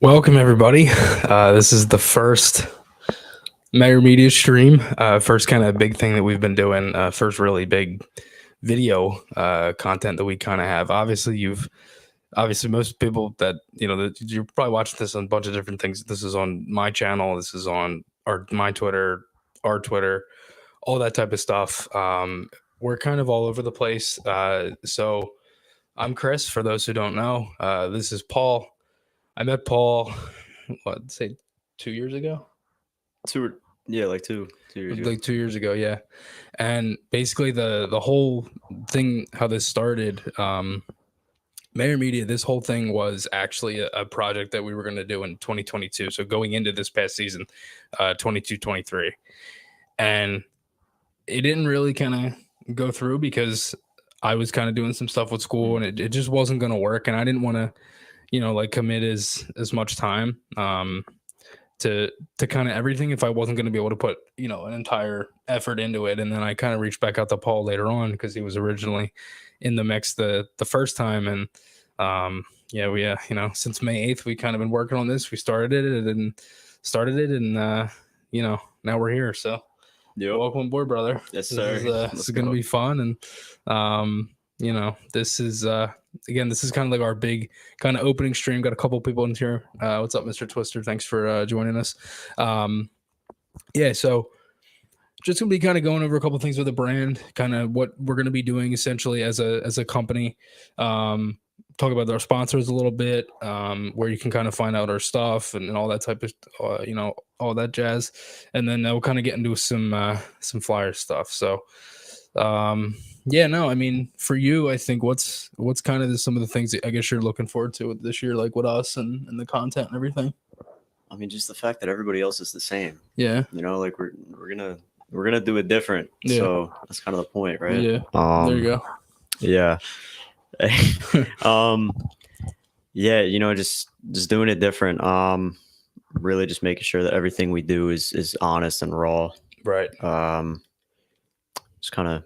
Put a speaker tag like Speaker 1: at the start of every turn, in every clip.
Speaker 1: Welcome, everybody. This is the first Maher Media stream. First kind of big thing that we've been doing. First really big video content that we kind of have. Obviously most people that that you're probably watching this on a bunch of different things. This is on my channel. This is on my Twitter, our Twitter, all that type of stuff. We're kind of all over the place. So I'm Chris. For those who don't know, this is Paul. I met Paul, say 2 years ago?
Speaker 2: Like 2 years ago.
Speaker 1: Like 2 years ago, yeah. And basically the whole thing, how this started, Maher Media, this whole thing was actually a project that we were going to do in 2022. So going into this past season, 22-23. And it didn't really kind of go through because I was kind of doing some stuff with school and it just wasn't going to work. And I didn't want to, like commit as much time to kind of everything if I wasn't going to be able to put an entire effort into it. And then I kind of reached back out to Paul later on because he was originally in the mix the first time. And we since May 8th we kind of been working on this. We started it and now we're here. So welcome aboard, brother.
Speaker 2: Yes, sir.
Speaker 1: This is gonna be fun. And this is again, this is kind of like our big kind of opening stream. Got a couple people in here. What's up, Mr. Twister? Thanks for joining us. So just gonna be kind of going over a couple things with the brand, kind of what we're gonna be doing essentially as a company. Talk about our sponsors a little bit, where you can kind of find out our stuff and all that type of all that jazz, and then we'll kind of get into some flyer stuff. So I mean, for you, I think what's kind of some of the things that I guess you're looking forward to this year, like with us and the content and everything.
Speaker 2: I mean, just the fact that everybody else is the same.
Speaker 1: Yeah.
Speaker 2: Like we're gonna do it different.
Speaker 1: Yeah.
Speaker 2: So that's kind of the point, right?
Speaker 1: Yeah. There you go.
Speaker 2: Yeah. Just doing it different. Really just making sure that everything we do is honest and raw.
Speaker 1: Right.
Speaker 2: Just kind of,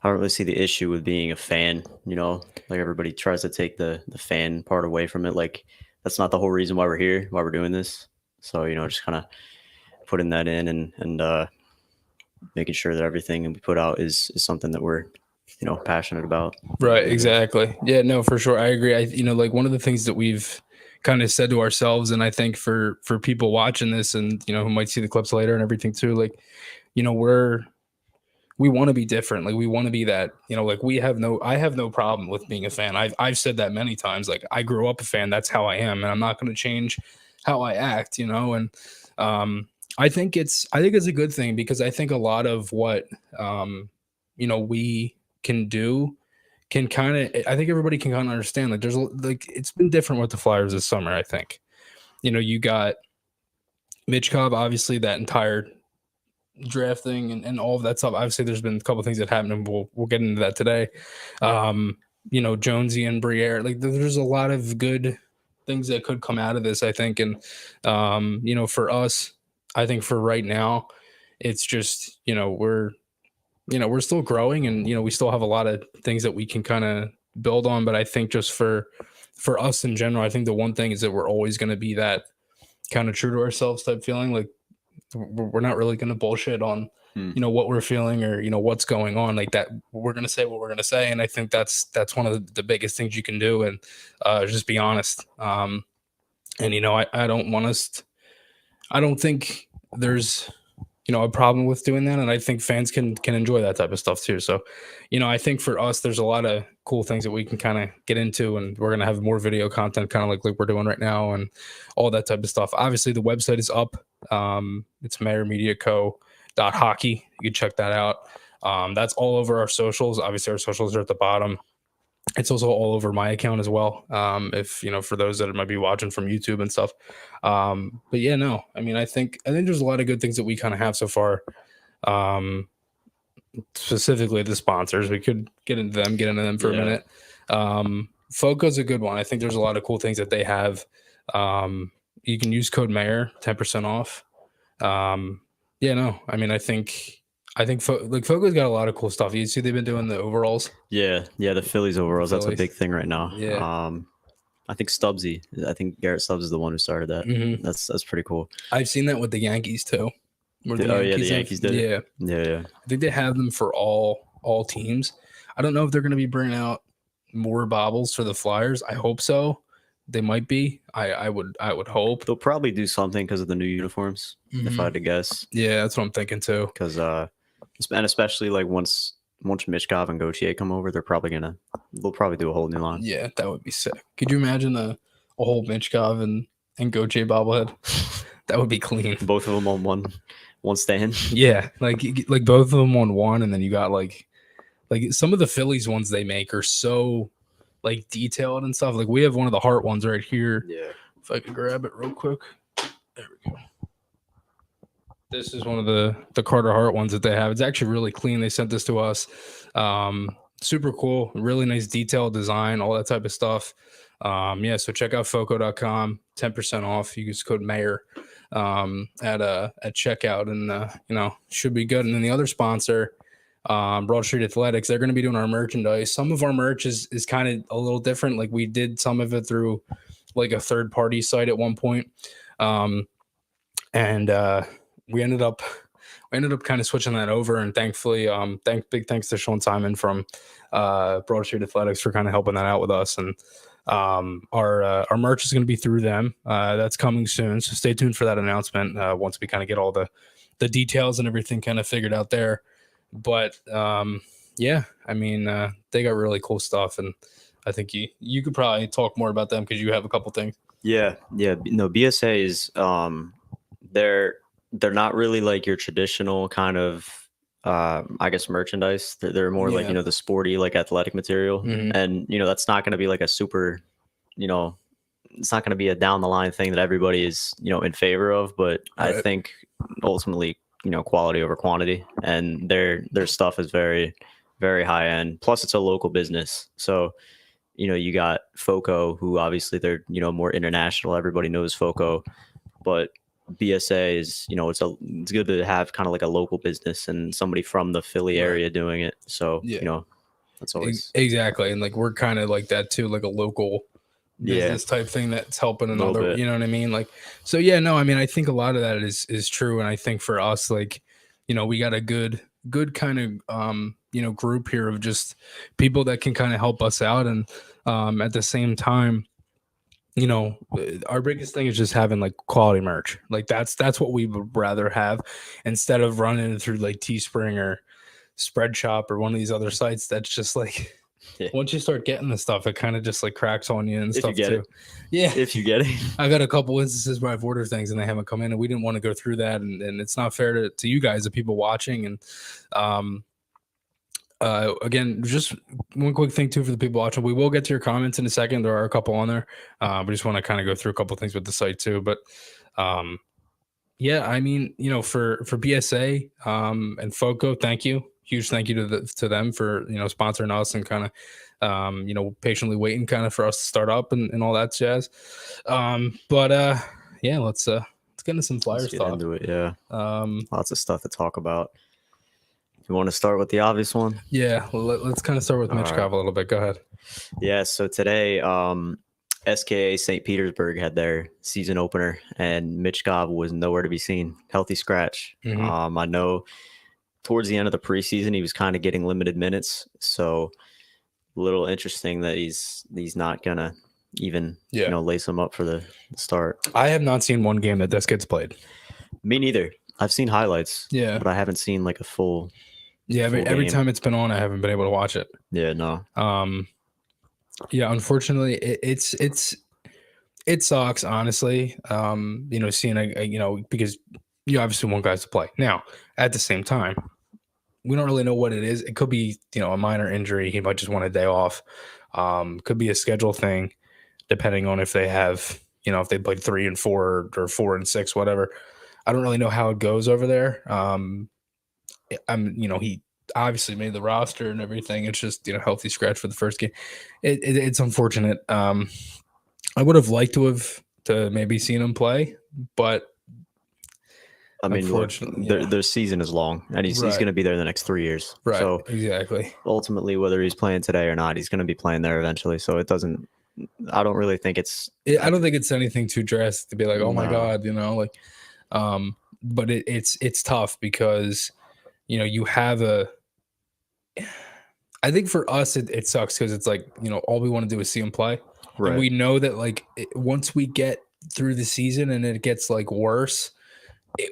Speaker 2: I don't really see the issue with being a fan, like everybody tries to take the fan part away from it. Like that's not the whole reason why we're here, why we're doing this. So, just kind of putting that in and making sure that everything we put out is something that we're, passionate about.
Speaker 1: Right. Exactly. Yeah, no, for sure. I agree. Like one of the things that we've kind of said to ourselves, and I think for people watching this and, who might see the clips later and everything too, like, we want to be different. Like we want to be that, like I have no problem with being a fan. I've said that many times. Like I grew up a fan. That's how I am. And I'm not going to change how I act, and I think it's a good thing because I think a lot of what, we can do can kind of, I think everybody can kind of understand. Like there's like, it's been different with the Flyers this summer. I think, you got Mitch Cobb, obviously that entire drafting and all of that stuff. Obviously there's been a couple things that happened and we'll get into that today. Jonesy and Briere, like there's a lot of good things that could come out of this, I think. And for us, I think for right now it's just we're still growing and we still have a lot of things that we can kind of build on. But I think just for us in general, I think the one thing is that we're always going to be that kind of true to ourselves type feeling. Like we're not really going to bullshit on what we're feeling or what's going on like that. We're going to say what we're going to say, and I think that's one of the biggest things you can do, and just be honest. And I don't think there's a problem with doing that, and I think fans can enjoy that type of stuff too. So I think for us there's a lot of cool things that we can kind of get into, and we're going to have more video content kind of like we're doing right now and all that type of stuff. Obviously the website is up. It's mahermediaco.hockey. You can check that out. That's all over our socials. Obviously our socials are at the bottom. It's also all over my account as well. If for those that might be watching from YouTube and stuff. But yeah, no, I mean, I think there's a lot of good things that we kind of have so far. Specifically the sponsors, we could get into them for a minute. Foco's a good one. I think there's a lot of cool things that they have. You can use code Maher, 10% off. I mean, I think Foco's got a lot of cool stuff. You see they've been doing the overalls.
Speaker 2: Yeah, the Phillies overalls. That's a big thing right now.
Speaker 1: Yeah.
Speaker 2: I think Stubbsy. I think Garrett Stubbs is the one who started that.
Speaker 1: Hmm.
Speaker 2: That's pretty cool.
Speaker 1: I've seen that with the Yankees too, where the
Speaker 2: Oh yeah, the
Speaker 1: Yankees have.
Speaker 2: Yankees did it.
Speaker 1: Yeah,
Speaker 2: Yeah.
Speaker 1: I think they have them for all teams. I don't know if they're going to be bringing out more bobbles for the Flyers. I hope so. They might be. I would hope.
Speaker 2: They'll probably do something because of the new uniforms, if I had to guess.
Speaker 1: Yeah, that's what I'm thinking too.
Speaker 2: Because and especially like once Michkov and Gauthier come over, they'll probably do a whole new line.
Speaker 1: Yeah, that would be sick. Could you imagine a whole Michkov and Gauthier bobblehead? That would be clean.
Speaker 2: Both of them on one stand.
Speaker 1: Yeah, like both of them on one, and then you got like some of the Phillies ones they make are so like detailed and stuff. Like we have one of the heart ones right here.
Speaker 2: Yeah.
Speaker 1: If I could grab it real quick. There we go. This is one of the Carter Hart ones that they have. It's actually really clean. They sent this to us. Super cool. Really nice detailed design, all that type of stuff. Yeah, so check out foco.com, 10% off. You use code Maher at checkout, and should be good. And then the other sponsor, Broad Street Athletics, they're going to be doing our merchandise. Some of our merch is kind of a little different. Like we did some of it through like a third party site at one point. And we ended up kind of switching that over, and thankfully, big thanks to Sean Simon from Broad Street Athletics for kind of helping that out with us. And our merch is going to be through them. That's coming soon, so stay tuned for that announcement once we kind of get all the details and everything kind of figured out there. But yeah, I mean, they got really cool stuff, and I think you could probably talk more about them because you have a couple things.
Speaker 2: Yeah. No, BSA is they're not really like your traditional kind of I guess merchandise. They're more like the sporty like athletic material, and that's not going to be like a super it's not going to be a down the line thing that everybody is in favor of, but right. I think ultimately quality over quantity, and their stuff is very, very high end. Plus it's a local business, so you got Foco, who obviously they're more international. Everybody knows Foco, but BSA is it's good to have kind of like a local business and somebody from the Philly area doing it. So that's always
Speaker 1: exactly, and like we're kind of like that too, like a local business type thing that's helping another. You know what I mean? Like, so yeah, no, I mean I think a lot of that is true, and I think for us, like we got a good kind of group here of just people that can kind of help us out, and at the same time, our biggest thing is just having like quality merch. Like that's what we would rather have instead of running it through like Teespring or Spreadshop or one of these other sites. That's just like once you start getting the stuff, it kind of just like cracks on you and stuff too. Yeah,
Speaker 2: if you get it.
Speaker 1: I got a couple instances where I've ordered things and they haven't come in, and we didn't want to go through that, and it's not fair to you guys, the people watching. And again, just one quick thing too for the people watching. We will get to your comments in a second. There are a couple on there. We just want to kind of go through a couple things with the site too. But yeah, I mean, for BSA and Foco, thank you. Huge thank you to them for sponsoring us and kind of patiently waiting kind of for us to start up and all that jazz. But yeah, let's get into some Flyers talk.
Speaker 2: Into it, yeah. Lots of stuff to talk about. You want to start with the obvious one?
Speaker 1: Yeah, well, let's kind of start with Michkov a little bit. Go ahead.
Speaker 2: Yeah, so today, SKA St. Petersburg had their season opener, and Michkov was nowhere to be seen. Healthy scratch. I know towards the end of the preseason, he was kind of getting limited minutes, so a little interesting that he's not gonna even lace him up for the start.
Speaker 1: I have not seen one game that this kid's played.
Speaker 2: Me neither. I've seen highlights.
Speaker 1: Yeah,
Speaker 2: but I haven't seen like a full.
Speaker 1: Yeah, every time it's been on, I haven't been able to watch it.
Speaker 2: Yeah, no.
Speaker 1: Yeah, unfortunately, it sucks, honestly. Seeing because you obviously want guys to play. Now, at the same time, we don't really know what it is. It could be, a minor injury. He might just want a day off. Could be a schedule thing, depending on if they have, if they played 3 and 4 or 4 and 6, whatever. I don't really know how it goes over there. He obviously made the roster and everything. It's just, healthy scratch for the first game. It's unfortunate. I would have liked to maybe seen him play, but
Speaker 2: I mean, unfortunately, their season is long, and he's going to be there the next 3 years.
Speaker 1: Right.
Speaker 2: So
Speaker 1: exactly.
Speaker 2: Ultimately, whether he's playing today or not, he's going to be playing there eventually. So it doesn't I don't really think it's.
Speaker 1: I don't think it's anything too drastic to be like, oh my
Speaker 2: No.
Speaker 1: God, like, but it's tough because, you have I think for us, it sucks because it's like, all we want to do is see him play.
Speaker 2: Right.
Speaker 1: And we know that like once we get through the season and it gets like worse,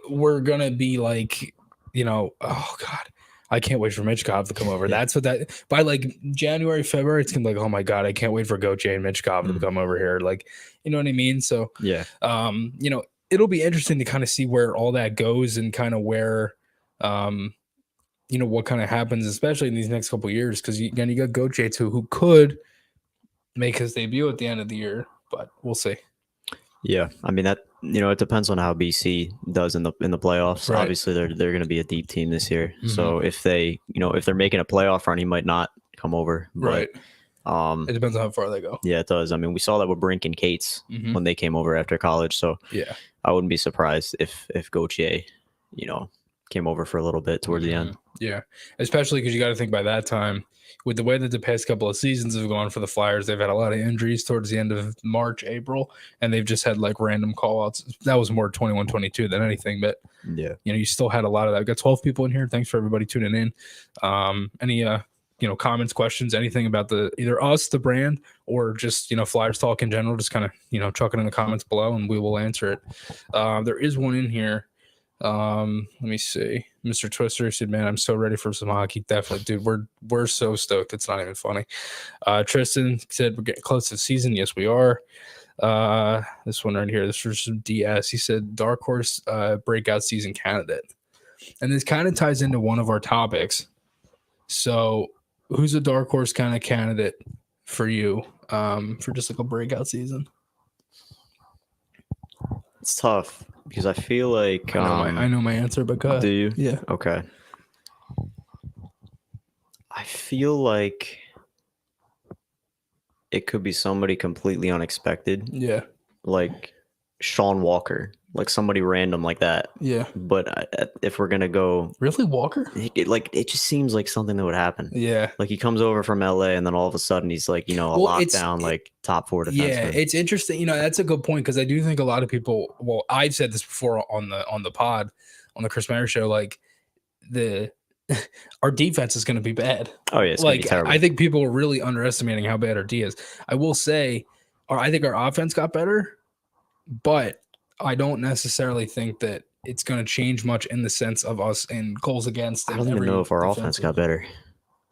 Speaker 1: we're going to be like, oh God, I can't wait for Michkov to come over. That's what by like January, February, it's going to be like, oh my God, I can't wait for Gauthier and Michkov to come over here. Like, you know what I mean? So,
Speaker 2: yeah,
Speaker 1: it'll be interesting to kind of see where all that goes and kind of where, what kind of happens, especially in these next couple of years. Because again, you got Gauthier too, who could make his debut at the end of the year, but we'll see.
Speaker 2: Yeah, I mean that. It depends on how BC does in the playoffs.
Speaker 1: Right.
Speaker 2: Obviously, they're going to be a deep team this year. So if they, if they're making a playoff run, he might not come over.
Speaker 1: Right.
Speaker 2: But,
Speaker 1: it depends on how far they go.
Speaker 2: Yeah, it does. I mean, we saw that with Brink and Cates when they came over after college. So
Speaker 1: yeah,
Speaker 2: I wouldn't be surprised if Gauthier, came over for a little bit towards the end.
Speaker 1: Yeah, especially because you got to think by that time, with the way that the past couple of seasons have gone for the Flyers, they've had a lot of injuries towards the end of March, April, and they've just had like random call-outs. That was more 21-22 than anything, but
Speaker 2: yeah,
Speaker 1: you still had a lot of that. I've got 12 people in here. Thanks for everybody tuning in. Any comments, questions, anything about either us, the brand, or just Flyers talk in general, just kind of chuck it in the comments below and we will answer it. There is one in here. Let me see. Mr. Twister said, man, I'm so ready for some hockey. Definitely, dude. We're so stoked. It's not even funny. Tristan said we're getting close to the season. Yes, we are. This one right here, this was DS. He said dark horse breakout season candidate. And this kind of ties into one of our topics. So who's a dark horse kind of candidate for you for just like a breakout season?
Speaker 2: It's tough because I feel like
Speaker 1: I know my answer, but go ahead.
Speaker 2: Do you?
Speaker 1: Yeah.
Speaker 2: Okay. I feel like it could be somebody completely unexpected.
Speaker 1: Yeah.
Speaker 2: Like Sean Walker, like somebody random like that.
Speaker 1: Yeah.
Speaker 2: But if we're gonna go,
Speaker 1: really Walker,
Speaker 2: it just seems like something that would happen.
Speaker 1: Yeah.
Speaker 2: Like he comes over from LA and then all of a sudden he's like, a lockdown, like top 4 defenseman.
Speaker 1: Yeah, it's interesting. That's a good point because I do think a lot of people. Well, I've said this before on the pod, on the Chris Maher show. Like our defense is going to be bad.
Speaker 2: Oh yeah, it's like terrible.
Speaker 1: I think people are really underestimating how bad our D is. I will say, I think our offense got better, but I don't necessarily think that it's going to change much in the sense of us in goals against.
Speaker 2: I don't even know if our offense got better.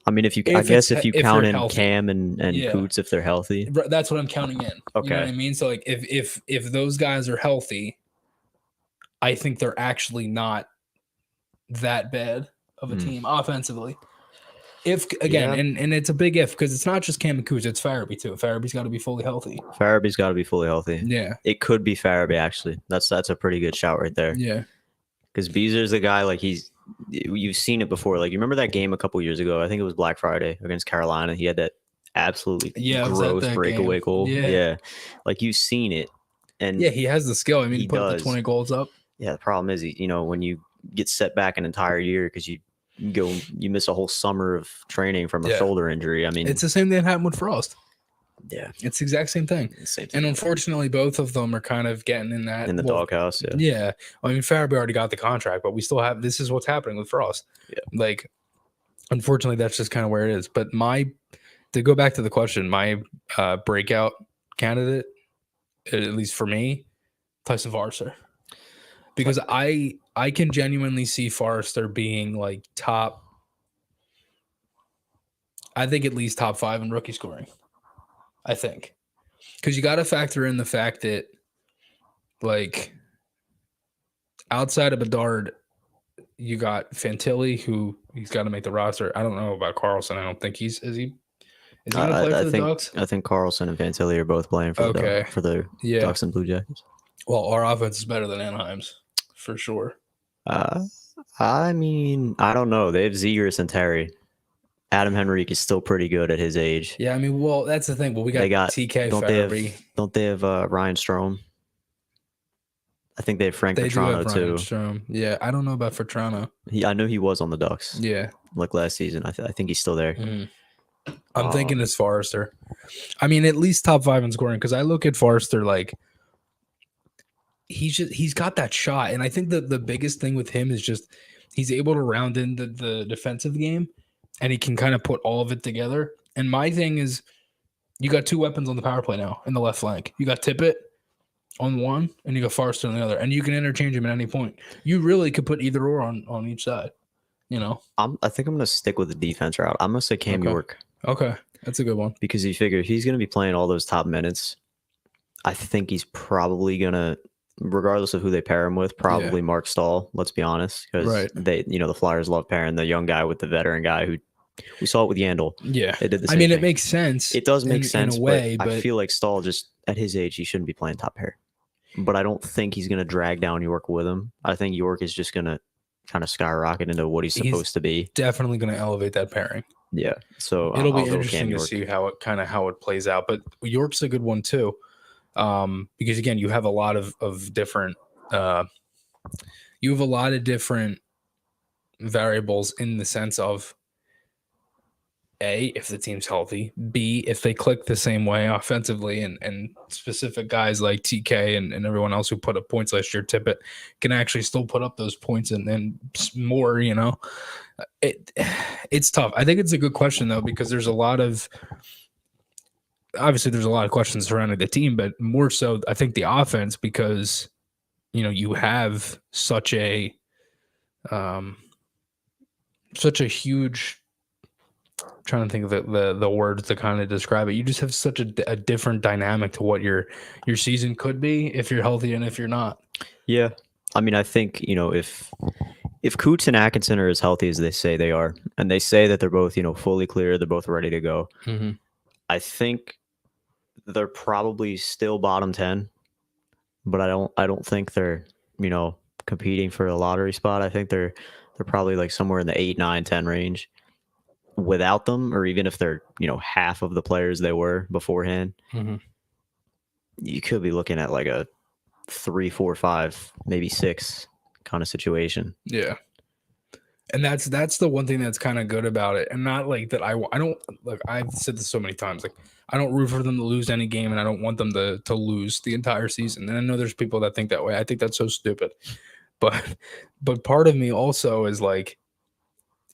Speaker 2: I mean, if you count in Cam and Coots if they're healthy,
Speaker 1: that's what I'm counting in.
Speaker 2: Okay,
Speaker 1: you know what I mean. So like, if those guys are healthy, I think they're actually not that bad of a team offensively. If again, and it's a big if because it's not just Cam and Coots, it's Farabee too. Farabee's got to be fully healthy.
Speaker 2: Farabee's got to be fully healthy.
Speaker 1: Yeah,
Speaker 2: it could be Farabee actually. That's a pretty good shout right there.
Speaker 1: Yeah,
Speaker 2: because Beezer's the guy. Like you've seen it before. Like you remember that game a couple years ago? I think it was Black Friday against Carolina. He had that absolutely gross breakaway goal. Yeah, like you've seen it, and
Speaker 1: he has the skill. I mean, he put up the 20 goals up.
Speaker 2: Yeah, the problem is, when you get set back an entire year because you miss a whole summer of training from a shoulder injury. I mean,
Speaker 1: it's the same thing that happened with Frost.
Speaker 2: Yeah,
Speaker 1: it's the exact same thing. And unfortunately, both of them are kind of getting in the
Speaker 2: doghouse.
Speaker 1: Yeah. I mean, Farabee already got the contract, but we still have. This is what's happening with Frost.
Speaker 2: Yeah.
Speaker 1: Like, unfortunately, that's just kind of where it is. But to go back to the question, my breakout candidate, at least for me, Tyson Forrester, because I can genuinely see Forrester being like top. I think at least top 5 in rookie scoring. I think. Because you got to factor in the fact that, like, outside of Bedard, you got Fantilli, who he's got to make the roster. I don't know about Carlson. I don't think is he going to play for the Ducks?
Speaker 2: I think Carlson and Fantilli are both playing for the Ducks and Blue Jackets.
Speaker 1: Well, our offense is better than Anaheim's, for sure.
Speaker 2: I mean, I don't know. They have Zegers and Terry. Adam Henrique is still pretty good at his age.
Speaker 1: Yeah, I mean, well, that's the thing. Well, we got TK Farabee.
Speaker 2: Don't they have Ryan Strome? I think they have Frank Petrano too.
Speaker 1: Strome. Yeah, I don't know about Petrano.
Speaker 2: I know he was on the Ducks.
Speaker 1: Yeah,
Speaker 2: like last season. I think he's still there.
Speaker 1: Mm-hmm. I'm thinking it's Forrester. I mean, at least top 5 in scoring, because I look at Forrester like he's got that shot, and I think that the biggest thing with him is just he's able to round in the defensive game, and he can kind of put all of it together. And my thing is, you got 2 weapons on the power play now in the left flank. You got Tippett on one, and you got Forrester on the other, and you can interchange them at any point. You really could put either or on each side. You know,
Speaker 2: I think I'm gonna stick with the defense route. I'm gonna say Cam York.
Speaker 1: Okay, that's a good one.
Speaker 2: Because you figure if he's gonna be playing all those top minutes, I think he's probably gonna, regardless of who they pair him with, probably Mark Stahl. Let's be honest, because they, the Flyers love pairing the young guy with the veteran guy who we saw it with Yandel.
Speaker 1: Yeah,
Speaker 2: they did the same
Speaker 1: thing.
Speaker 2: It
Speaker 1: makes sense.
Speaker 2: It does make sense
Speaker 1: in a way,
Speaker 2: but I feel like Stahl, just at his age, he shouldn't be playing top pair. But I don't think he's gonna drag down York with him. I think York is just gonna kind of skyrocket into what he's supposed to be.
Speaker 1: Definitely going to elevate that pairing.
Speaker 2: Yeah, so
Speaker 1: it'll be interesting to see how it plays out. But York's a good one too, because again, you have a lot of different variables in the sense of A, if the team's healthy, B, if they click the same way offensively, and specific guys like TK and everyone else who put up points last year, Tippett, can actually still put up those points and more, It's tough. I think it's a good question, though, because there's a lot of questions surrounding the team, but more so, I think the offense, because, you have such a huge, trying to think of the words to kind of describe it. You just have such a different dynamic to what your season could be if you're healthy and if you're not.
Speaker 2: Yeah. I mean, I think, if Coots and Atkinson are as healthy as they say they are, and they say that they're both, fully clear, they're both ready to go, I think they're probably still bottom 10, but I don't think they're, competing for a lottery spot. I think they're probably like somewhere in the 8, 9, 10 range without them, or even if they're, half of the players they were beforehand. You could be looking at like a 3, 4, 5, maybe 6 kind of situation.
Speaker 1: Yeah. And that's the one thing that's kind of good about it. And not like that I don't, like, I've said this so many times, like, I don't root for them to lose any game, and I don't want them to lose the entire season. And I know there's people that think that way. I think that's so stupid. But part of me also is like,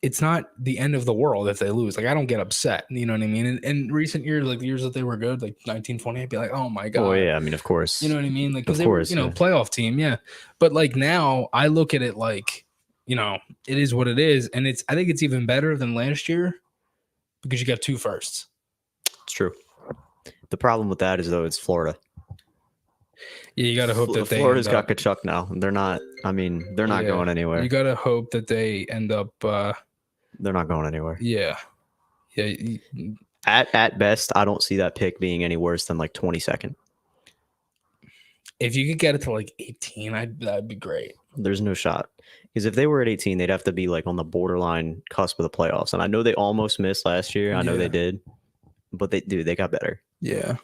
Speaker 1: it's not the end of the world if they lose. Like, I don't get upset. You know what I mean? In recent years, like the years that they were good, like 1920, I'd be like, oh my God.
Speaker 2: Oh yeah, I mean, of course.
Speaker 1: You know what I mean? Like, because they were, playoff team, yeah. But like now, I look at it like, it is what it is, and I think it's even better than last year because you got 2 firsts.
Speaker 2: It's true. The problem with that is, though, it's Florida.
Speaker 1: Yeah, you got to hope that
Speaker 2: Florida's got Kachuk now. They're not. I mean, they're not going anywhere.
Speaker 1: You got to hope that they end up.
Speaker 2: They're not going anywhere.
Speaker 1: Yeah.
Speaker 2: At best, I don't see that pick being any worse than like 22nd.
Speaker 1: If you could get it to like 18, that'd be great.
Speaker 2: There's no shot, because if they were at 18, they'd have to be like on the borderline cusp of the playoffs. And I know they almost missed last year. I know they did, but they got better.
Speaker 1: Yeah.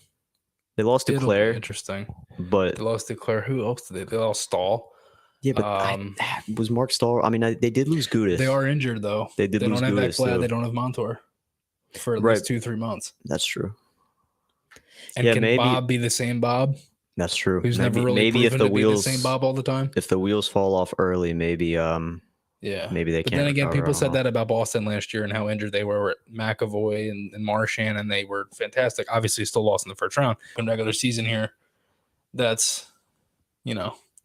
Speaker 2: They lost to Claire.
Speaker 1: Interesting.
Speaker 2: But
Speaker 1: they lost to Claire. Who else did they lost Stahl?
Speaker 2: Yeah, but was Mark Stahl? I mean, they did lose Gudis.
Speaker 1: They are injured, though.
Speaker 2: They did lose Gudis,
Speaker 1: too. They don't have Montour for at least 2-3 months.
Speaker 2: That's true.
Speaker 1: And can maybe Bob be the same Bob?
Speaker 2: That's true.
Speaker 1: Who's never really proven if the wheels be the same Bob all the time?
Speaker 2: If the wheels fall off early, maybe maybe they can't.
Speaker 1: But then again, people said that about Boston last year and how injured they were at McAvoy and Marchand, and they were fantastic. Obviously, still lost in the first round in regular season here. That's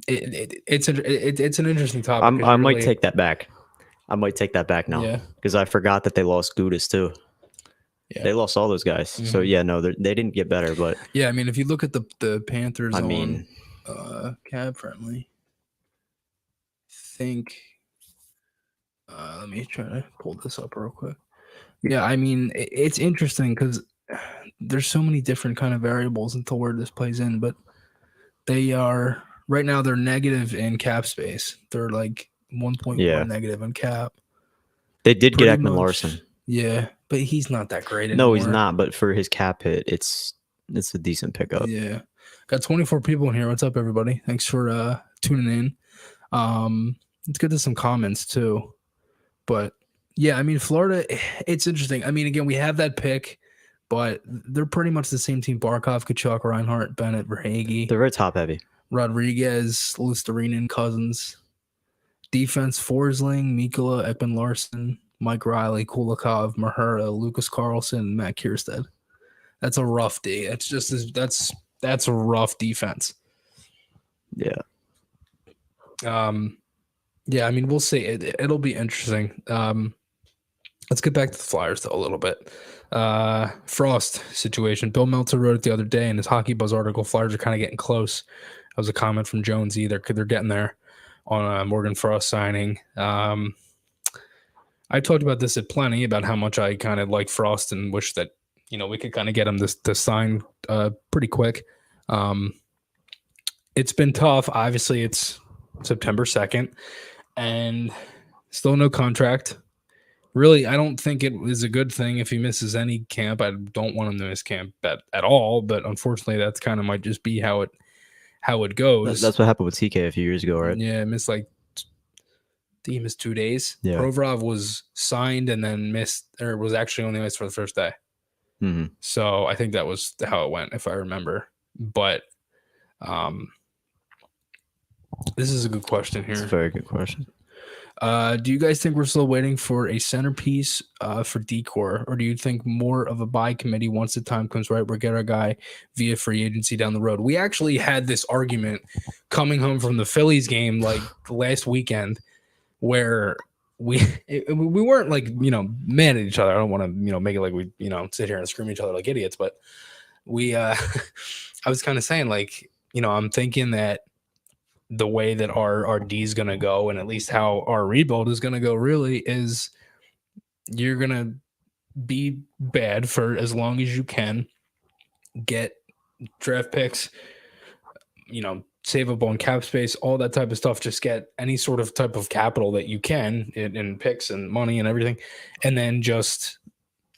Speaker 1: it's an interesting topic.
Speaker 2: I might take that back. I might take that back now because I forgot that they lost Gudis too. Yeah. They lost all those guys. So no, they didn't get better. But
Speaker 1: yeah, I mean, if you look at the Panthers, Cab Friendly, think. Let me try to pull this up real quick. Yeah, I mean, it's interesting because there's so many different kind of variables until where this plays in, but they are right now they're negative in cap space. They're like 1.1 negative in cap.
Speaker 2: They did get Ekman Larson.
Speaker 1: Yeah, but he's not that great anymore.
Speaker 2: No, he's not. But for his cap hit, it's a decent pickup.
Speaker 1: Yeah, got 24 people in here. What's up, everybody? Thanks for tuning in. Let's get to some comments too. But Yeah, I mean Florida, it's interesting. I mean, again, we have that pick, but they're pretty much the same team: Barkov, Kachuk, Reinhardt, Bennett, Verhage,
Speaker 2: They're very top heavy.
Speaker 1: Rodriguez, Lusterinen, Cousins. Defense: Forsling, Mikola, Ekman Larson, Mike Riley, Kulikov, Mahura, Lucas Carlson, Matt Kierstead. That's a rough D. That's a rough defense.
Speaker 2: Yeah.
Speaker 1: Yeah, I mean, we'll see. It'll be interesting. Let's get back to the Flyers though a little bit. Frost situation. Bill Meltzer wrote it the other day in his Hockey Buzz article. Flyers are kind of getting close. That was a comment from Jonesy. They're getting there on Morgan Frost signing. I talked about this at plenty about how much I kind of like Frost and wish that we could kind of get him to sign pretty quick. It's been tough. Obviously, it's September 2nd, and still no contract. Really, I don't think it is a good thing if he misses any camp. I don't want him to miss camp at all, but unfortunately, that's kind of might just be how it goes.
Speaker 2: That's what happened with TK a few years ago, right?
Speaker 1: Yeah, missed he missed 2 days.
Speaker 2: Yeah.
Speaker 1: Provorov was signed and then was actually on the ice for the first day.
Speaker 2: Mm-hmm.
Speaker 1: So I think that was how it went, if I remember. But this is a good question here.
Speaker 2: It's a very good question.
Speaker 1: Do you guys think we're still waiting for a centerpiece for decor, or do you think more of a buy committee once the time comes right? We'll get our guy via free agency down the road. We actually had this argument coming home from the Phillies game like last weekend, where we weren't like mad at each other. I don't want to make it like we sit here and scream at each other like idiots, but we I was kind of saying like I'm thinking that the way that our D is going to go, and at least how our rebuild is going to go, really is you're going to be bad for as long as you can, get draft picks, save up on cap space, all that type of stuff. Just get any sort of type of capital that you can in picks and money and everything, and then just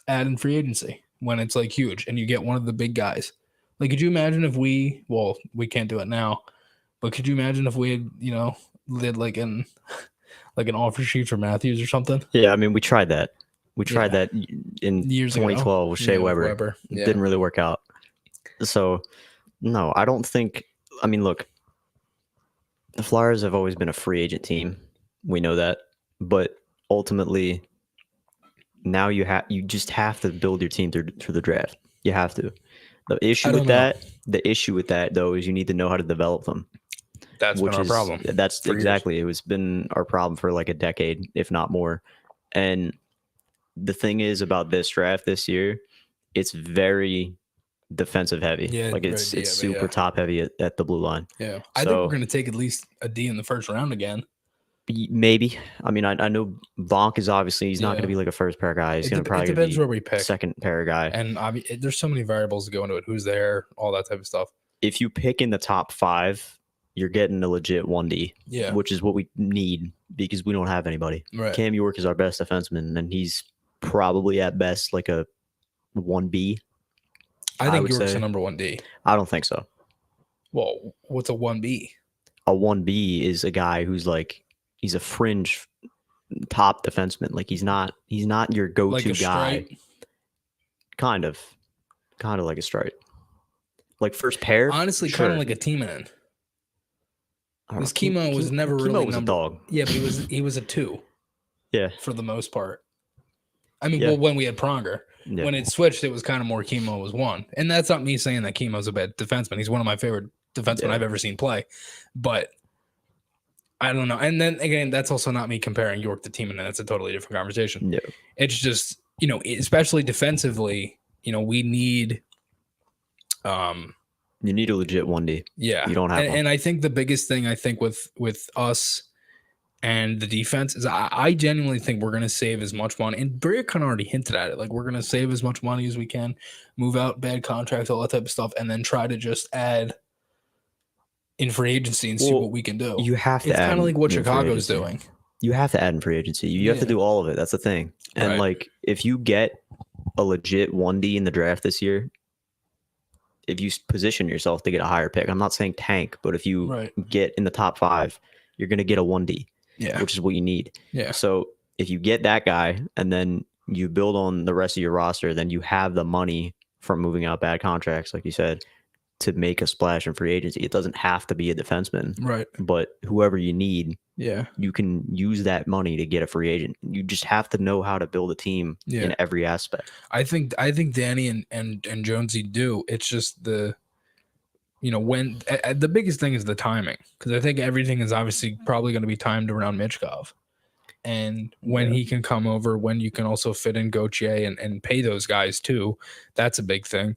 Speaker 1: add in free agency when it's like huge and you get one of the big guys. Like, could you imagine if we can't do it now, but could you imagine if we had, did like an offer sheet for Matthews or something?
Speaker 2: Yeah, I mean, we tried that. We tried that in
Speaker 1: years
Speaker 2: 2012
Speaker 1: ago.
Speaker 2: with Shea Weber.
Speaker 1: Yeah.
Speaker 2: It didn't really work out. So, no, I don't think. I mean, look, the Flyers have always been a free agent team. We know that, but ultimately, now you just have to build your team through the draft. You have to. The issue with that, though, is you need to know how to develop them.
Speaker 1: That's been our problem.
Speaker 2: That's exactly. It was been our problem for like a decade, if not more. And the thing is about this draft this year, it's very defensive heavy.
Speaker 1: Yeah,
Speaker 2: like it's super top heavy at the blue line.
Speaker 1: Yeah, I think we're going to take at least a D in the first round again.
Speaker 2: Maybe. I mean, I know Bonk is obviously he's not going to be like a first pair guy. He's going to probably
Speaker 1: depends where we pick
Speaker 2: second pair guy.
Speaker 1: And there's so many variables to go into it. Who's there? All that type of stuff.
Speaker 2: If you pick in the top 5, you're getting a legit 1D.
Speaker 1: Yeah,
Speaker 2: which is what we need because we don't have anybody.
Speaker 1: Right.
Speaker 2: Cam York is our best defenseman, and he's probably at best like a 1B.
Speaker 1: I think York's a number 1D.
Speaker 2: I don't think so.
Speaker 1: Well, what's a 1B?
Speaker 2: A 1B is a guy who's like he's a fringe top defenseman. Like he's not your go-to
Speaker 1: like
Speaker 2: guy. Kind of like a strike. Like first pair.
Speaker 1: Honestly, kind of like a Timonen. Because Chemo was never really
Speaker 2: a dog.
Speaker 1: Yeah, but he was a 2.
Speaker 2: Yeah,
Speaker 1: for the most part. I mean, well, when we had Pronger, when it switched, it was kind of more Chemo was 1, and that's not me saying that Chemo's a bad defenseman. He's one of my favorite defensemen I've ever seen play, but I don't know. And then again, that's also not me comparing York to Timonen. That's a totally different conversation.
Speaker 2: No.
Speaker 1: It's just especially defensively, we need.
Speaker 2: You need a legit 1D.
Speaker 1: Yeah,
Speaker 2: you don't have one.
Speaker 1: And I think the biggest thing with us and the defense is I genuinely think we're going to save as much money. And Bria kind of already hinted at it. Like, we're going to save as much money as we can, move out bad contracts, all that type of stuff, and then try to just add in free agency and see what we can do.
Speaker 2: You have to.
Speaker 1: It's kind of like what Chicago's doing.
Speaker 2: You have to add in free agency. You have to do all of it. That's the thing. And like, if you get a legit 1D in the draft this year, if you position yourself to get a higher pick, I'm not saying tank, but if you get in the top 5, you're going to get a 1D, which is what you need.
Speaker 1: Yeah.
Speaker 2: So if you get that guy and then you build on the rest of your roster, then you have the money from moving out bad contracts, like you said, to make a splash in free agency. It doesn't have to be a defenseman,
Speaker 1: Right.
Speaker 2: but whoever you need,
Speaker 1: Yeah.
Speaker 2: you can use that money to get a free agent. You just have to know how to build a team in every aspect.
Speaker 1: I think Danny and Jonesy do. It's just the when the biggest thing is the timing, because I think everything is obviously probably going to be timed around Michkov. And when he can come over, when you can also fit in Gauthier and pay those guys too, that's a big thing.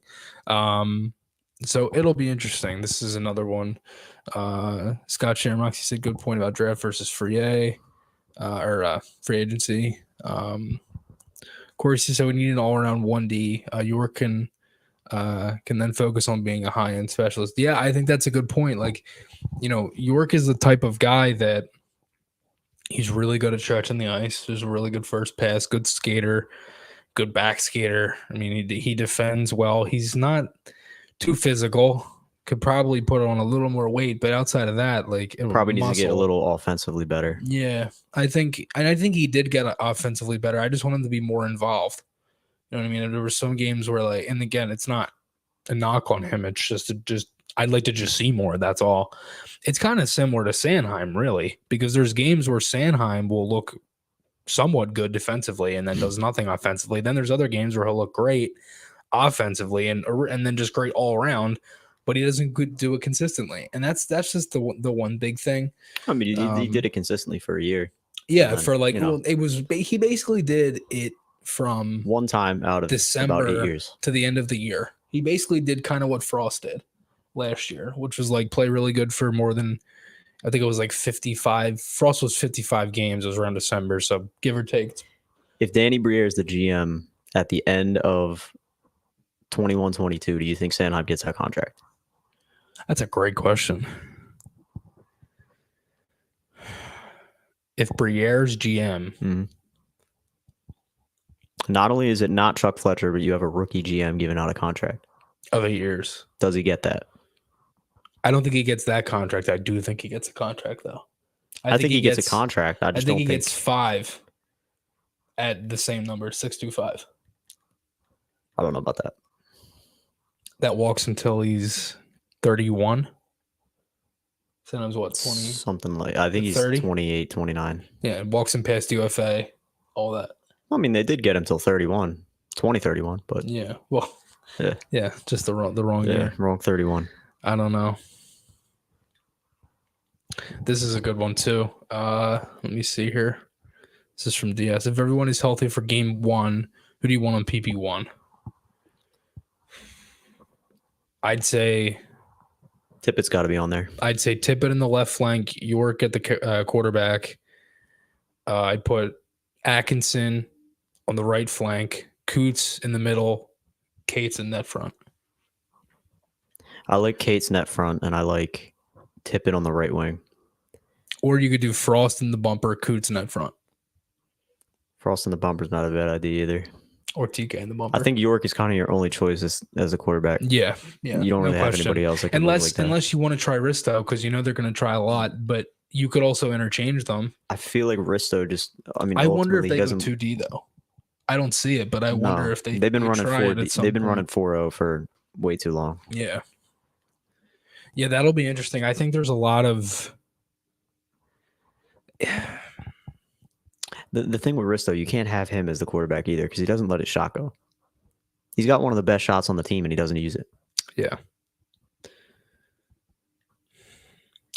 Speaker 1: So it'll be interesting. This is another one. Scott Shamrock, he said good point about draft versus free agency. Corey said we need an all around 1D. York can then focus on being a high end specialist. Yeah, I think that's a good point. Like, York is the type of guy that he's really good at stretching the ice. There's a really good first pass, good skater, good back skater. I mean, he defends well. He's not too physical. Could probably put on a little more weight, but outside of that, like,
Speaker 2: probably needs to get a little offensively better.
Speaker 1: Yeah, I think he did get offensively better. I just want him to be more involved. You know what I mean? There were some games where, like, and again, it's not a knock on him. It's just I'd like to just see more. That's all. It's kind of similar to Sanheim, really, because there's games where Sanheim will look somewhat good defensively and then does nothing offensively. Then there's other games where he'll look great offensively and then just great all around, but he doesn't do it consistently. And that's just the one big thing.
Speaker 2: I mean, he did it consistently for a year.
Speaker 1: Yeah, for like, he basically did it from
Speaker 2: one time out of
Speaker 1: December
Speaker 2: about 8 years
Speaker 1: to the end of the year. He basically did kind of what Frost did last year, which was like play really good for more than, I think it was like 55. Frost was 55 games. It was around December, so give or take.
Speaker 2: If Danny Briere is the GM at the end of 21-22, do you think Sanheim gets that contract?
Speaker 1: That's a great question. If Briere's GM,
Speaker 2: not only is it not Chuck Fletcher, but you have a rookie GM giving out a contract
Speaker 1: of 8 years.
Speaker 2: Does he get that?
Speaker 1: I don't think he gets that contract. I do think he gets a contract, though.
Speaker 2: I think he gets a contract. I think
Speaker 1: he gets 5 at the same number, 625.
Speaker 2: I don't know about that.
Speaker 1: That walks until he's 31. Sometimes what, 20?
Speaker 2: Something like, I think he's
Speaker 1: 30?
Speaker 2: 28, 29.
Speaker 1: Yeah, walks him past UFA, all that.
Speaker 2: I mean, they did get him till 2031, but
Speaker 1: yeah, well, yeah, just the wrong year.
Speaker 2: Wrong 31.
Speaker 1: I don't know. This is a good one too. Let me see here. This is from DS. If everyone is healthy for game 1, who do you want on PP1? I'd say
Speaker 2: Tippett's got to be on there.
Speaker 1: I'd say Tippett in the left flank, York at the quarterback. I'd put Atkinson on the right flank, Coots in the middle, Cates in net front.
Speaker 2: I like Cates net front, and I like Tippett on the right wing.
Speaker 1: Or you could do Frost in the bumper, Coots net front.
Speaker 2: Frost in the bumper's not a bad idea either.
Speaker 1: Or TK in the bumper.
Speaker 2: I think York is kind of your only choice as a quarterback.
Speaker 1: Yeah.
Speaker 2: You don't really have anybody else.
Speaker 1: Unless you want to try Risto, because you know they're going to try a lot, but you could also interchange them.
Speaker 2: I feel like Risto
Speaker 1: I wonder if they go 2D though. I don't see it, but I wonder if they've been running 4D.
Speaker 2: They've been running 4-0 for way too long.
Speaker 1: Yeah. Yeah, that'll be interesting. I think there's a lot of
Speaker 2: The thing with Risto, you can't have him as the quarterback either because he doesn't let his shot go. He's got one of the best shots on the team and he doesn't use it.
Speaker 1: Yeah.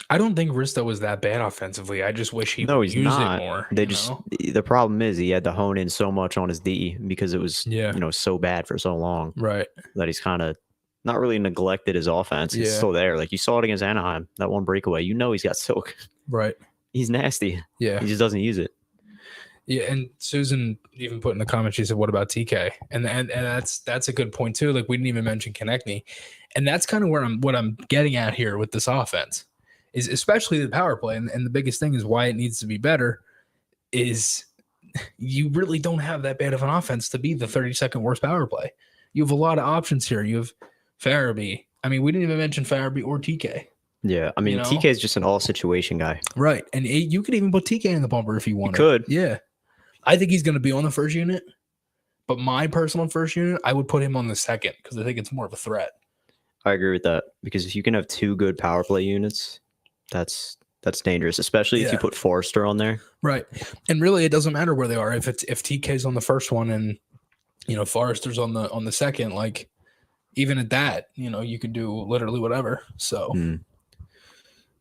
Speaker 1: I don't think Risto was that bad offensively. I just wish he would use it more.
Speaker 2: The problem is he had to hone in so much on his D because it was so bad for so long.
Speaker 1: Right.
Speaker 2: That he's kind of not really neglected his offense. He's still there. Like you saw it against Anaheim, that one breakaway. He's got silk.
Speaker 1: Right.
Speaker 2: He's nasty.
Speaker 1: Yeah.
Speaker 2: He just doesn't use it.
Speaker 1: Yeah, and Susan even put in the comments, she said, what about TK? And that's a good point too. Like we didn't even mention Konechny. And that's kind of what I'm getting at here with this offense. Is especially the power play, and the biggest thing is why it needs to be better is you really don't have that bad of an offense to be the 32nd worst power play. You have a lot of options here. You have Farabee. I mean, we didn't even mention Farabee or TK.
Speaker 2: Yeah, I mean, TK is just an all-situation guy.
Speaker 1: Right, and you could even put TK in the bumper if you wanted.
Speaker 2: You could.
Speaker 1: Yeah. I think he's going to be on the first unit, but my personal first unit, I would put him on the second because I think it's more of a threat.
Speaker 2: I agree with that because if you can have 2 good power play units, that's dangerous, especially if you put Forrester on there.
Speaker 1: Right. And really, it doesn't matter where they are. If TK's on the first one and Forrester's on the second, like even at that, you could do literally whatever. So,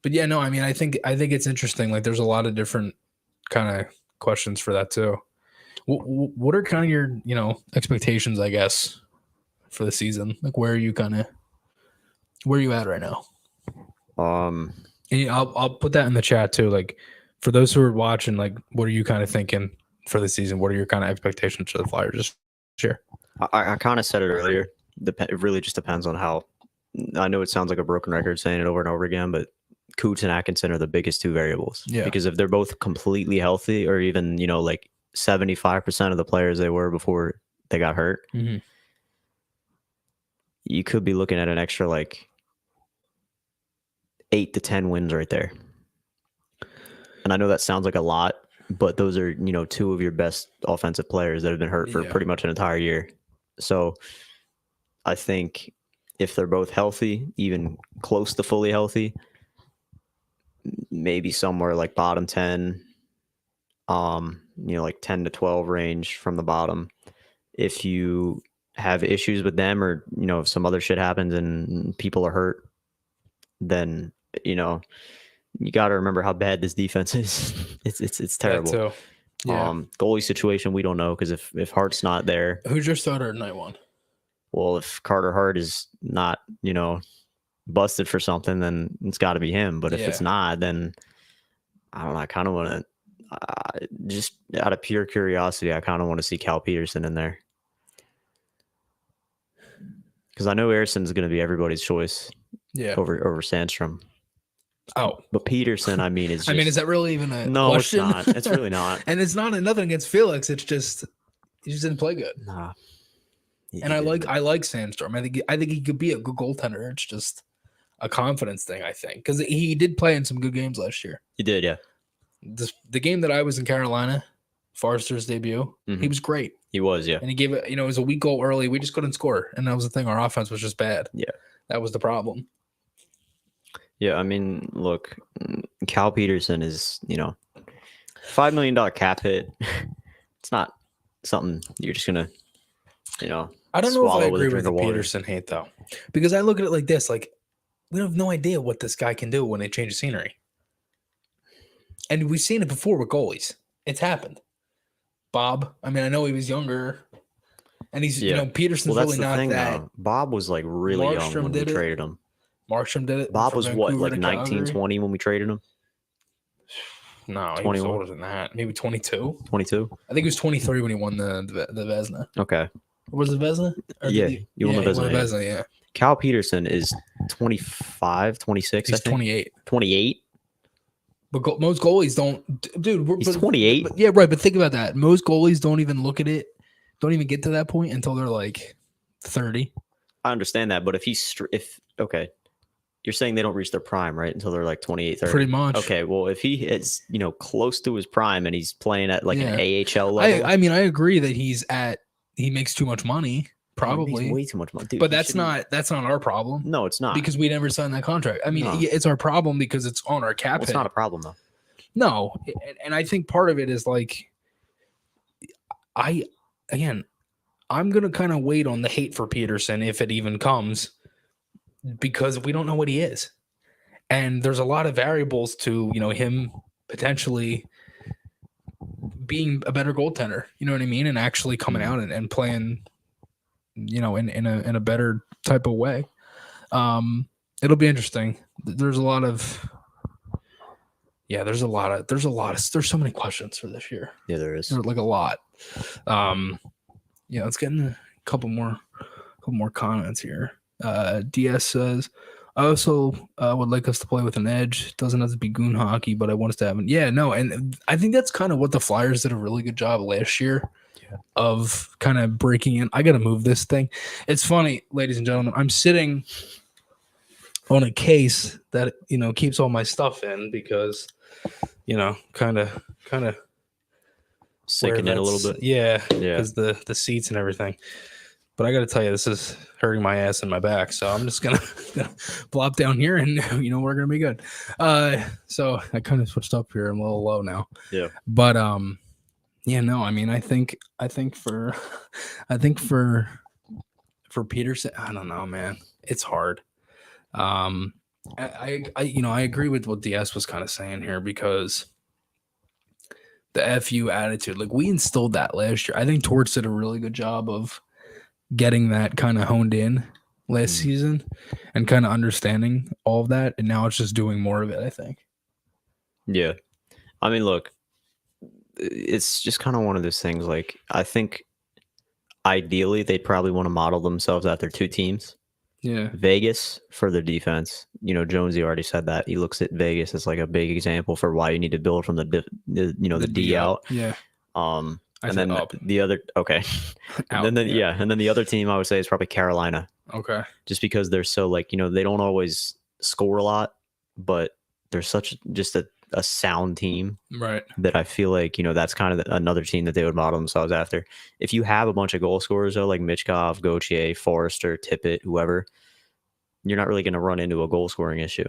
Speaker 1: but yeah, no, I mean, I think it's interesting. Like, there's a lot of different kind of questions for that too. What are kind of your expectations, I guess, for the season? Like, where are you at right now? And I'll put that in the chat too. Like, for those who are watching, like, what are you kind of thinking for the season? What are your kind of expectations for the Flyers this year?
Speaker 2: I kind of said it earlier. It really just depends on how. I know it sounds like a broken record saying it over and over again, but Coots and Atkinson are the biggest 2 variables.
Speaker 1: Yeah.
Speaker 2: Because if they're both completely healthy, or even like 75% of the players they were before they got hurt, you could be looking at an extra like 8 to 10 wins right there. And I know that sounds like a lot, but those are 2 of your best offensive players that have been hurt for pretty much an entire year. So I think if they're both healthy, even close to fully healthy, maybe somewhere like bottom 10, like 10 to 12 range from the bottom. If you have issues with them, or if some other shit happens and people are hurt, then you got to remember how bad this defense is. It's terrible. Goalie situation, we don't know, because if Hart's not there,
Speaker 1: who's your starter at night one?
Speaker 2: Well, if Carter Hart is not, busted for something, then it's got to be him. But if it's not, then I don't know. I kind of want to, just out of pure curiosity, I kind of want to see Cal Peterson in there, because I know Erisson's going to be everybody's choice. Over Sandstrom.
Speaker 1: Oh,
Speaker 2: but Peterson, I mean, is.
Speaker 1: Is that really even a
Speaker 2: no?
Speaker 1: question?
Speaker 2: It's not. It's really not.
Speaker 1: And it's not nothing against Felix. It's just he just didn't play good.
Speaker 2: Nah.
Speaker 1: And I like Sandstrom. I think he could be a good goaltender. It's just a confidence thing, I think, because he did play in some good games last year.
Speaker 2: He did, yeah.
Speaker 1: The game that I was in Carolina, Forrester's debut, he was great.
Speaker 2: He was, yeah.
Speaker 1: And he gave it. It was a weak goal early. We just couldn't score, and that was the thing. Our offense was just bad.
Speaker 2: Yeah,
Speaker 1: that was the problem.
Speaker 2: Yeah, I mean, look, Cal Peterson is, $5 million cap hit. It's not something you're just gonna,
Speaker 1: I don't know if I agree with the Peterson hate though, because I look at it like this: like, we have no idea what this guy can do when they change the scenery, and we've seen it before with goalies. It's happened. Bob, I know he was younger, and he's Peterson's really not that.
Speaker 2: Though. Bob was like really young when we traded him.
Speaker 1: Markstrom did it.
Speaker 2: Bob was what, like 19, 20 when we traded him?
Speaker 1: No, he was older than that. Maybe 22.
Speaker 2: 22?
Speaker 1: I think he was 23 when he won the Vezina.
Speaker 2: Okay.
Speaker 1: Was it Vezina?
Speaker 2: He won the Vezina.
Speaker 1: Yeah.
Speaker 2: Cal Peterson is 25, 26,
Speaker 1: He's 28.
Speaker 2: 28?
Speaker 1: But most goalies don't. Dude,
Speaker 2: he's 28?
Speaker 1: Yeah, right. But think about that. Most goalies don't even look at it, don't even get to that point until they're like 30.
Speaker 2: I understand that. But okay. You're saying they don't reach their prime, right? Until they're like 28, 30.
Speaker 1: Pretty much.
Speaker 2: Okay, well, if he is, close to his prime and he's playing at like an AHL level.
Speaker 1: I agree that he makes too much money, probably.
Speaker 2: He makes way too much money. Dude,
Speaker 1: but that's not our problem.
Speaker 2: No, it's not.
Speaker 1: Because we never signed that contract. It's our problem because it's on our cap hit.
Speaker 2: It's not a problem, though.
Speaker 1: No, and I think part of it is like, I'm going to kind of wait on the hate for Peterson if it even comes, because we don't know what he is. And there's a lot of variables to, him potentially being a better goaltender, you know what I mean? And actually coming out and playing, in a better type of way. It'll be interesting. There's so many questions for this year.
Speaker 2: Yeah, there is.
Speaker 1: There's like a lot. Let's get in a couple more comments here. DS says, I also would like us to play with an edge. It doesn't have to be goon hockey, but I want us to have an. Yeah, no, and I think that's kind of what the Flyers did a really good job last year of kind of breaking in. I got to move this thing. It's funny, ladies and gentlemen. I'm sitting on a case that keeps all my stuff in because kind of
Speaker 2: Sinking in a little bit.
Speaker 1: Yeah,
Speaker 2: Yeah.
Speaker 1: because the seats and everything. But I got to tell you, this is hurting my ass and my back. So I'm just gonna plop down here, and we're gonna be good. So I kind of switched up here. I'm a little low now.
Speaker 2: Yeah.
Speaker 1: But yeah, no. I mean, I think for Peterson, I don't know, man. It's hard. I agree with what DS was kind of saying here, because the FU attitude, like, we instilled that last year. I think Torts did a really good job of getting that kind of honed in last season and kind of understanding all of that. And now it's just doing more of it, I think.
Speaker 2: Yeah. I mean, look, it's just kind of one of those things. Like, I think ideally they'd probably want to model themselves after two teams.
Speaker 1: Yeah.
Speaker 2: Vegas for their defense. Jonesy already said that. He looks at Vegas as like a big example for why you need to build from the D out.
Speaker 1: Yeah.
Speaker 2: And then
Speaker 1: up.
Speaker 2: the other, okay. And then the other team I would say is probably Carolina.
Speaker 1: Okay.
Speaker 2: Just because they're so, like, they don't always score a lot, but they're such just a sound team,
Speaker 1: right?
Speaker 2: That I feel like, that's kind of another team that they would model themselves after. If you have a bunch of goal scorers, though, like Mitchkov, Gauthier, Forrester, Tippett, whoever, you're not really going to run into a goal scoring issue,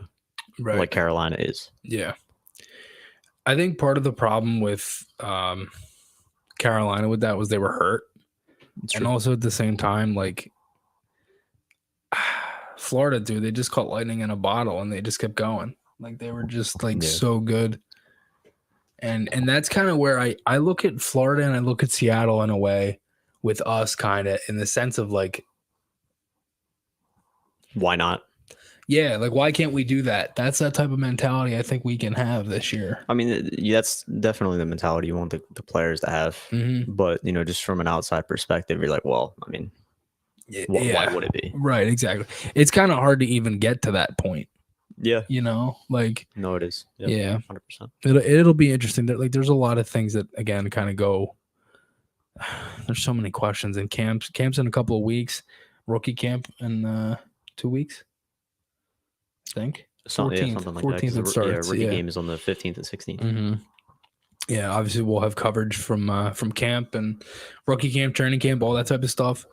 Speaker 1: right?
Speaker 2: Like Carolina is.
Speaker 1: Yeah. I think part of the problem with Carolina with that was they were hurt. And also at the same time, like, Florida, dude, they just caught lightning in a bottle and they just kept going. Like, they were just so good. And that's kind of where I look at Florida and I look at Seattle in a way with us, kind of in the sense of, like,
Speaker 2: why not?
Speaker 1: Yeah, like, why can't we do that? That's that type of mentality I think we can have this year.
Speaker 2: I mean, that's definitely the mentality you want the players to have.
Speaker 1: Mm-hmm.
Speaker 2: But, just from an outside perspective, you're like, well, I mean, why would it be?
Speaker 1: Right, exactly. It's kind of hard to even get to that point.
Speaker 2: Yeah.
Speaker 1: Like.
Speaker 2: No, it is. Yep,
Speaker 1: yeah.
Speaker 2: 100%.
Speaker 1: It'll be interesting. Like, there's a lot of things that, again, kind of go. There's so many questions in camps. Camps in a couple of weeks. Rookie camp in 2 weeks. I think. 14th,
Speaker 2: something like
Speaker 1: 14th
Speaker 2: that.
Speaker 1: It starts.
Speaker 2: Rookie game is on the 15th and 16th.
Speaker 1: Mm-hmm. Yeah, obviously we'll have coverage from camp and rookie camp, training camp, all that type of stuff.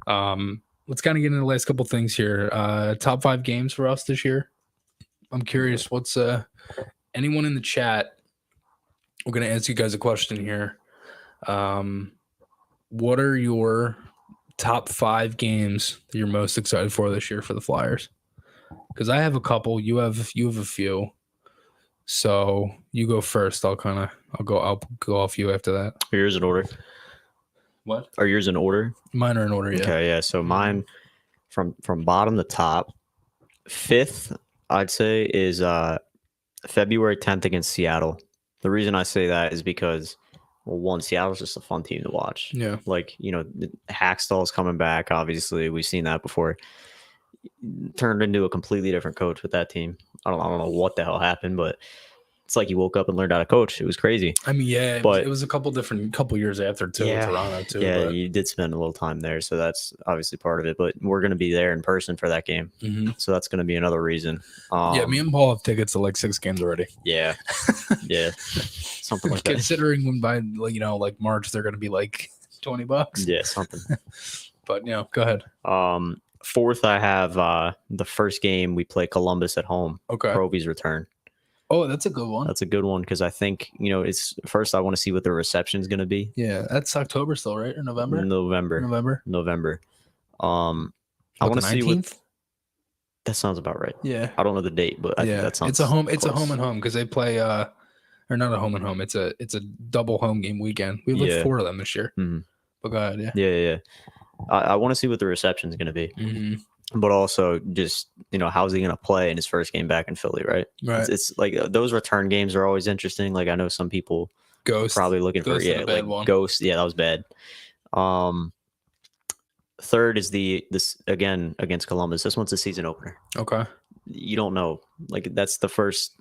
Speaker 1: Let's kind of get into the last couple things here. Top 5 games for us this year. I'm curious, what's anyone in the chat? We're gonna ask you guys a question here. What are your top 5 games that you're most excited for this year for the Flyers? Because I have a couple, you have a few. So you go first. I'll go off you after that.
Speaker 2: Are yours in order?
Speaker 1: What?
Speaker 2: Are yours in order?
Speaker 1: Mine are in order, yeah.
Speaker 2: Okay, yeah. So mine from bottom to top, 5th, I'd say, is February 10th against Seattle. The reason I say that is because, well, one, Seattle's just a fun team to watch.
Speaker 1: Yeah.
Speaker 2: Like, Hackstall's coming back, obviously. We've seen that before. Turned into a completely different coach with that team. I don't know what the hell happened, but it's like he woke up and learned how to coach. It was crazy.
Speaker 1: I mean, yeah, but it was a couple years after too, in Toronto too.
Speaker 2: Yeah, you did spend a little time there, so that's obviously part of it. But we're going to be there in person for that game, so that's going to be another reason.
Speaker 1: Yeah, me and Paul have tickets to like 6 games already.
Speaker 2: Yeah, yeah, something like that.
Speaker 1: Considering when by like March they're going to be like $20.
Speaker 2: Yeah, something.
Speaker 1: But go ahead.
Speaker 2: 4th, I have the first game we play Columbus at home.
Speaker 1: Okay.
Speaker 2: Proby's return.
Speaker 1: Oh, that's a good one.
Speaker 2: That's a good one because I think, it's first I want to see what the reception is going to be.
Speaker 1: Yeah, that's October still, right? Or November?
Speaker 2: November. I want to see what. That sounds about right.
Speaker 1: Yeah.
Speaker 2: I don't know the date, but I think that sounds.
Speaker 1: It's a home.
Speaker 2: Close.
Speaker 1: It's a home and home because they play. Or not a home and home. It's a double home game weekend. We have like 4 of them this year.
Speaker 2: Mm-hmm.
Speaker 1: But go ahead.
Speaker 2: Yeah. I want to see what the reception is going to be.
Speaker 1: Mm-hmm.
Speaker 2: But also just, how's he going to play in his first game back in Philly, right?
Speaker 1: Right.
Speaker 2: It's like those return games are always interesting. Like I know some people probably looking for, like one. Ghost. Yeah, that was bad. 3rd is this again against Columbus. This one's a season opener.
Speaker 1: Okay.
Speaker 2: You don't know. Like that's the first,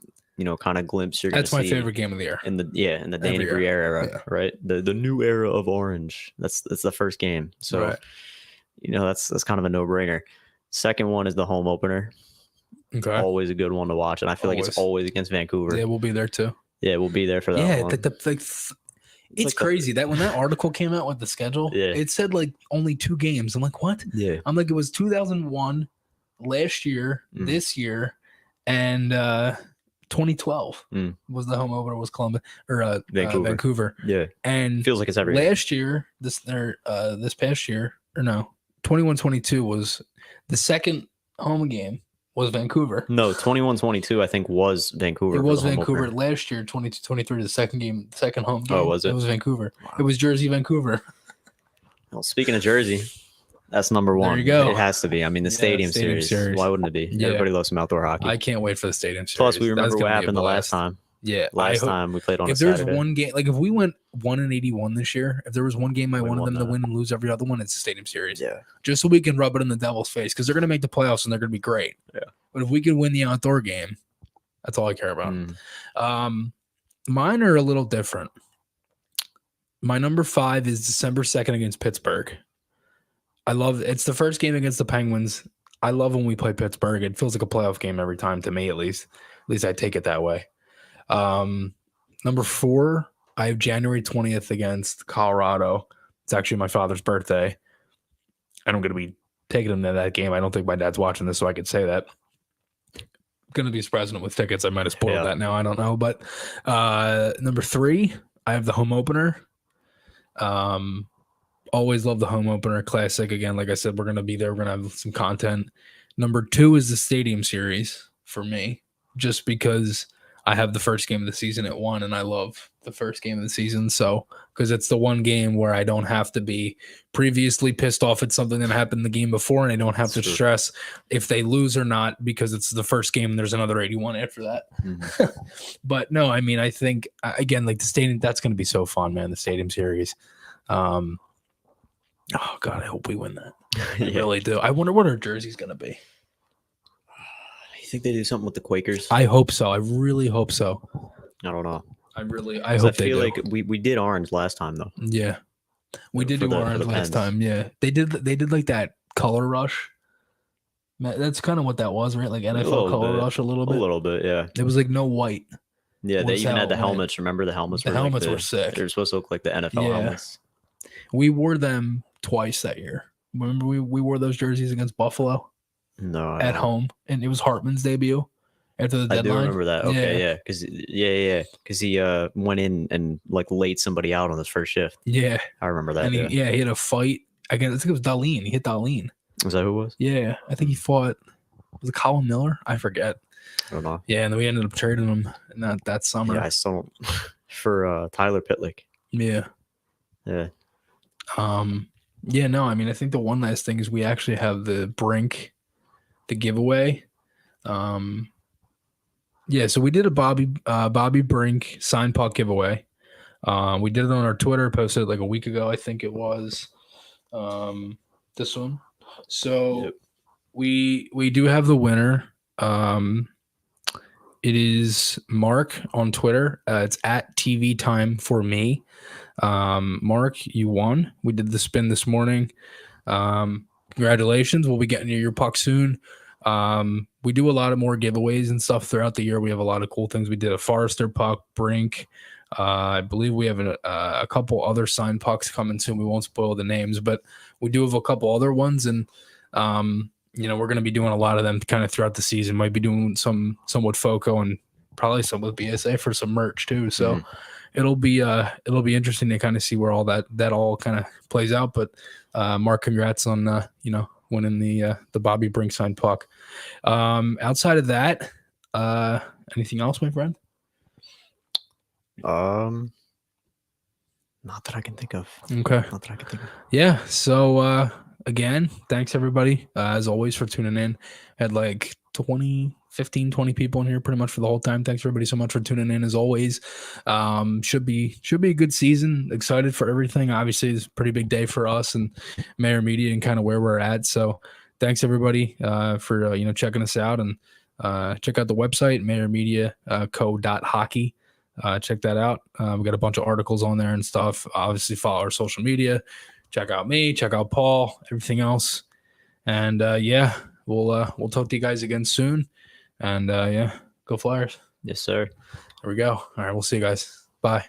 Speaker 2: kind of glimpse you're going to see.
Speaker 1: That's my favorite game of the year.
Speaker 2: In the Danny Briere era, right? The new era of Orange. That's the first game. So,
Speaker 1: right.
Speaker 2: That's kind of a no-brainer. Second one is the home opener.
Speaker 1: Okay.
Speaker 2: Always a good one to watch, and I feel like it's always against Vancouver.
Speaker 1: Yeah, we'll be there too.
Speaker 2: Yeah, we'll be there for that one.
Speaker 1: It's crazy that when that article came out with the schedule, it said like only 2 games. I'm like, what?
Speaker 2: Yeah.
Speaker 1: I'm like, it was 2001 last year, this year, and 2012 was the home opener, was Columbus or Vancouver.
Speaker 2: Yeah.
Speaker 1: And
Speaker 2: feels like it's every
Speaker 1: last year, this past year, or no, 21-22 was the second home game was Vancouver.
Speaker 2: No, 21-22 I think was Vancouver.
Speaker 1: It was Vancouver last year. 22-23, the second home game.
Speaker 2: Oh, was it?
Speaker 1: It was Vancouver. Wow. It was Jersey, Vancouver.
Speaker 2: Well, speaking of Jersey, that's number one.
Speaker 1: There you go.
Speaker 2: It has to be. I mean, the Stadium Series. Why wouldn't it be? Yeah. Everybody loves some outdoor hockey.
Speaker 1: I can't wait for the Stadium Series.
Speaker 2: Plus, we remember what happened the last time.
Speaker 1: Yeah,
Speaker 2: last time we played on.
Speaker 1: If there's one game, like if we went 1-81 this year, if there was one game I wanted them to win and lose every other one, it's the Stadium Series.
Speaker 2: Yeah,
Speaker 1: just so we can rub it in the Devil's face because they're going to make the playoffs and they're going to be great.
Speaker 2: Yeah,
Speaker 1: but if we can win the outdoor game, that's all I care about. Mine are a little different. My number 5 is December 2nd against Pittsburgh. I love it's the first game against the Penguins. I love when we play Pittsburgh. It feels like a playoff game every time to me, at least. At least I take it that way. Number 4, I have January 20th against Colorado. It's actually my father's birthday, and I'm going to be taking him to that game. I don't think my dad's watching this, so I could say that. I'm going to be his president with tickets. I might have spoiled that now. I don't know. But number 3, I have the home opener. Always love the home opener. Classic. Again, like I said, we're going to be there. We're going to have some content. Number 2 is the Stadium Series for me, just because I have the first game of the season at 1, and I love the first game of the season. So, because it's the one game where I don't have to be previously pissed off at something that happened the game before, and I don't have to stress if they lose or not because it's the first game and there's another 81 after that. But no, I mean, I think again, like the stadium, that's going to be so fun, man. The Stadium Series. Oh God, I hope we win that. I really do. I wonder what our jersey's going to be.
Speaker 2: You think they do something with the Quakers?
Speaker 1: I hope so. I really hope so.
Speaker 2: I don't know.
Speaker 1: I hope they do.
Speaker 2: I feel like we did orange last time though.
Speaker 1: Yeah, we did do orange last time. Yeah, they did like that color rush. That's kind of what that was, right? Like NFL color rush a little bit.
Speaker 2: A little bit, yeah.
Speaker 1: It was like no white.
Speaker 2: Yeah, they even had the helmets. Remember the helmets?
Speaker 1: The helmets were sick.
Speaker 2: They were supposed to look like the NFL helmets.
Speaker 1: We wore them twice that year. Remember we wore those jerseys against Buffalo?
Speaker 2: No.
Speaker 1: At home, and it was Hartman's debut after the deadline.
Speaker 2: I do remember that. Okay, yeah. Because he went in and like laid somebody out on his first shift. Yeah. I remember that.
Speaker 1: And he had a fight against, I think it was Darlene. He hit Darlene.
Speaker 2: Was that who it was?
Speaker 1: Yeah. I think he fought, was it Colin Miller? I forget.
Speaker 2: I don't know.
Speaker 1: Yeah, and then we ended up trading him in that summer.
Speaker 2: Yeah, I saw him for Tyler Pitlick.
Speaker 1: Yeah.
Speaker 2: Yeah.
Speaker 1: Yeah, no, I mean, I think the one last thing is we actually have the giveaway. Yeah, so we did a Bobby Brink signed puck giveaway. We did it on our Twitter, posted it like a week ago, I think it was. This one. So we do have the winner. It is Mark on Twitter. It's at TV Time for Me. Mark, you won. We did the spin this morning. Congratulations. We'll be getting you your puck soon. We do a lot of more giveaways and stuff throughout the year. We have a lot of cool things. We did a Forrester puck, Brink. I believe we have a couple other signed pucks coming soon. We won't spoil the names, but we do have a couple other ones, and we're going to be doing a lot of them kind of throughout the season. Might be doing some with FOCO and probably some with BSA for some merch too. So it'll be interesting to kind of see where all that all kind of plays out. But Mark, congrats on winning the Bobby Brink signed puck. Outside of that, anything else, my friend?
Speaker 2: Not that I can think of.
Speaker 1: Okay.
Speaker 2: Not that I can think of.
Speaker 1: Yeah. So again, thanks everybody, as always, for tuning in. Had like 20 people in here pretty much for the whole time. Thanks everybody so much for tuning in as always. Should be a good season. Excited for everything. Obviously it's a pretty big day for us and Maher Media and kind of where we're at. So thanks everybody for checking us out, and check out the website mahermedia.co.hockey. Check that out. We got a bunch of articles on there and stuff. Obviously follow our social media. Check out me, check out Paul, everything else. And we'll talk to you guys again soon. And go Flyers.
Speaker 2: Yes, sir.
Speaker 1: There we go. All right, we'll see you guys. Bye.